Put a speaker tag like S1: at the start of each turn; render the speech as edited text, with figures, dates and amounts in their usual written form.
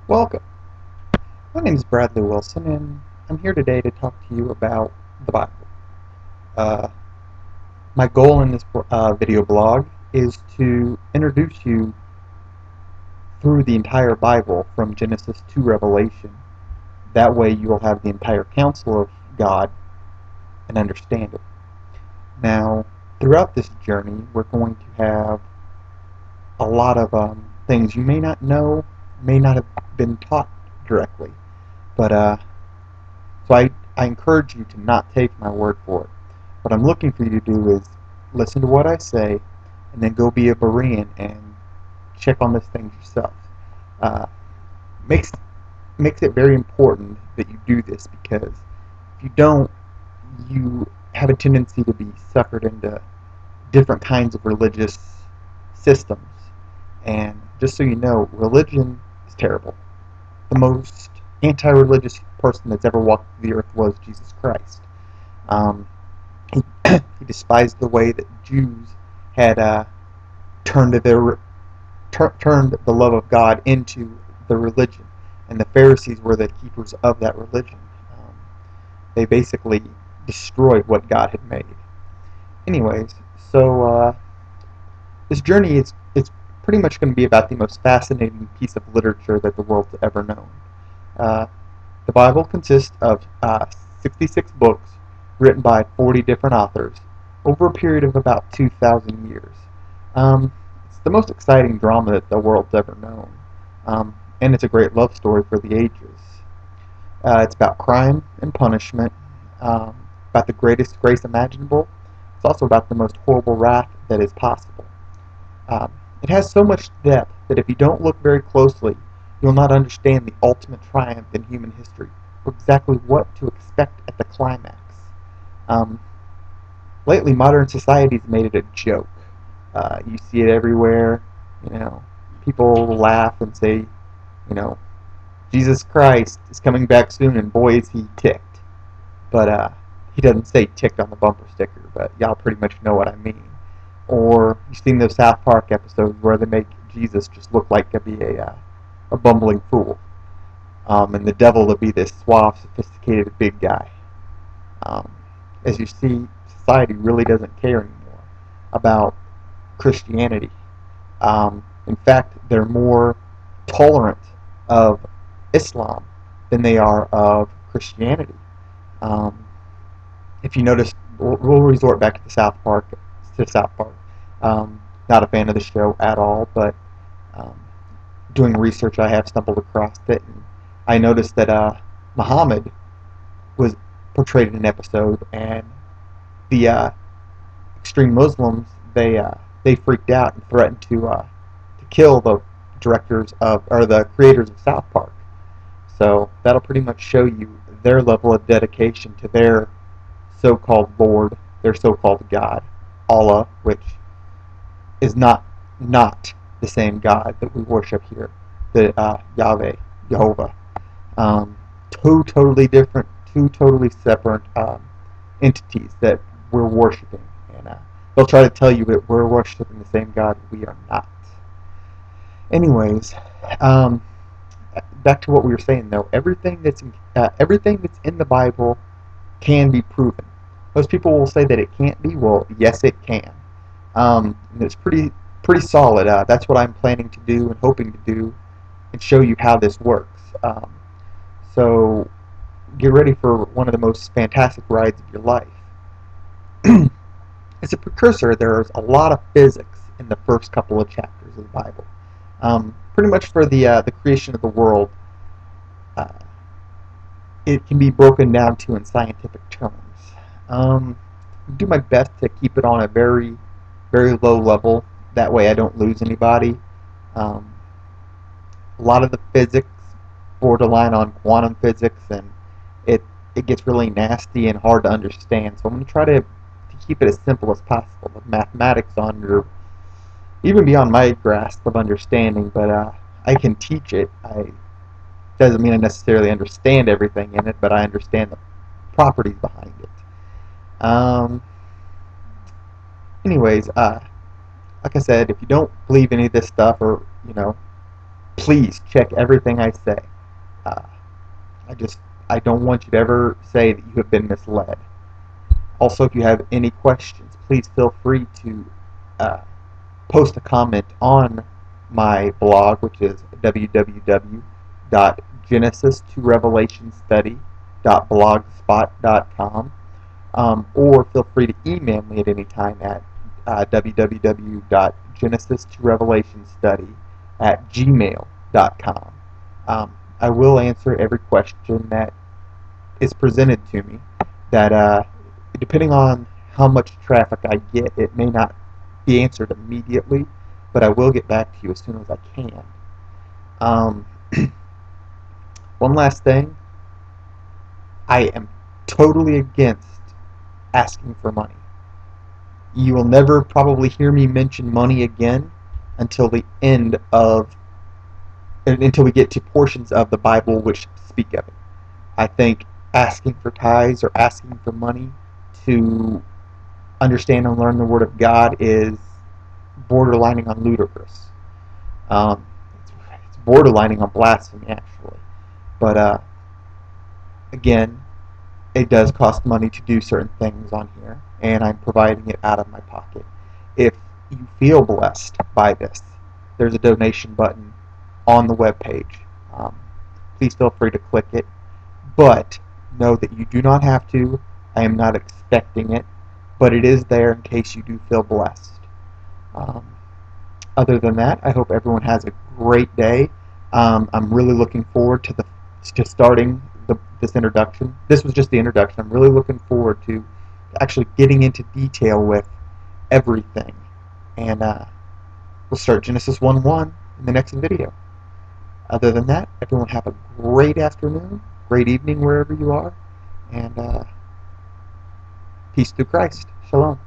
S1: Welcome. My name is Bradley Wilson, and I'm here today to talk to you about the Bible. Uh, my goal in this video blog is to introduce you through the entire Bible from Genesis to Revelation. That way you'll have the entire counsel of God and understand it. Now, throughout this journey, we're going to have a lot of things you may not know, may not have been taught directly. But so I encourage you to not take my word for it. What I'm looking for you to do is listen to what I say, and then go be a Berean and check on these things yourself. Uh, makes it very important that you do this, because if you don't, you have a tendency to be suckered into different kinds of religious systems. And just so you know, religion is terrible. The most anti-religious person that's ever walked the earth was Jesus Christ. He despised the way that Jews had turned the love of God into the religion, and the Pharisees were the keepers of that religion. They basically destroyed what God had made. Anyways, so this journey is pretty much going to be about the most fascinating piece of literature that the world's ever known. The Bible consists of 66 books written by 40 different authors over a period of about 2,000 years. It's the most exciting drama that the world's ever known, and it's a great love story for the ages. It's about crime and punishment, about the greatest grace imaginable. It's also about the most horrible wrath that is possible. It has so much depth that if you don't look very closely, you'll not understand the ultimate triumph in human history, or exactly what to expect at the climax. Lately, modern society's made it a joke. You see it everywhere. People laugh and say, Jesus Christ is coming back soon, and boy is he ticked. But he doesn't say ticked on the bumper sticker, but y'all pretty much know what I mean. Or you've seen those South Park episodes where they make Jesus just look like to be a bumbling fool, and the devil to be this suave, sophisticated big guy. As you see, society really doesn't care anymore about Christianity. In fact, they're more tolerant of Islam than they are of Christianity. If you notice, we'll resort back to South Park. Not a fan of the show at all, but doing research, I have stumbled across it, and I noticed that Muhammad was portrayed in an episode, and the extreme Muslims they freaked out and threatened to kill the the creators of South Park. So that'll pretty much show you their level of dedication to their so-called Lord, their so-called God, Allah, which is not the same God that we worship here, the Yahweh, Jehovah. Two totally different, two totally separate entities that we're worshiping, and they'll try to tell you that we're worshiping the same God. We are not. Anyways, back to what we were saying though. Everything that's in the Bible can be proven. Most people will say that it can't be. Well, yes, it can. It's pretty solid. That's what I'm planning to do and hoping to do, and show you how this works. So get ready for one of the most fantastic rides of your life. As a precursor, there's a lot of physics in the first couple of chapters of the Bible. Pretty much for the creation of the world, it can be broken down to in scientific terms. Do my best to keep it on a very, very low level. That way I don't lose anybody. A lot of the physics borderline on quantum physics, and it gets really nasty and hard to understand. So I'm going to try to keep it as simple as possible. The mathematics on your even beyond my grasp of understanding, but I can teach it. Doesn't mean I necessarily understand everything in it, but I understand the properties behind it. Anyways, like I said, if you don't believe any of this stuff, or please check everything I say. Uh, I don't want you to ever say that you have been misled. Also, if you have any questions, please feel free to post a comment on my blog, which is www.genesis2revelationstudy.blogspot.com, or feel free to email me at any time at www.genesis2revelationstudy@gmail.com. I will answer every question that is presented to me. That depending on how much traffic I get, it may not be answered immediately, but I will get back to you as soon as I can. Um, one last thing, I am totally against asking for money. You will never probably hear me mention money again until the end of, until we get to portions of the Bible which speak of it. I think asking for tithes or asking for money to understand and learn the Word of God is borderlining on ludicrous. Um, it's borderlining on blasphemy, actually. But again, it does cost money to do certain things on here, and I'm providing it out of my pocket. If you feel blessed by this, there's a donation button on the webpage. Please feel free to click it, but know that you do not have to. I am not expecting it, but it is there in case you do feel blessed. Other than that, I hope everyone has a great day. I'm really looking forward to starting this introduction. This was just the introduction. I'm really looking forward to actually getting into detail with everything. And we'll start Genesis 1:1 in the next video. Other than that, everyone have a great afternoon, great evening wherever you are, and peace through Christ. Shalom.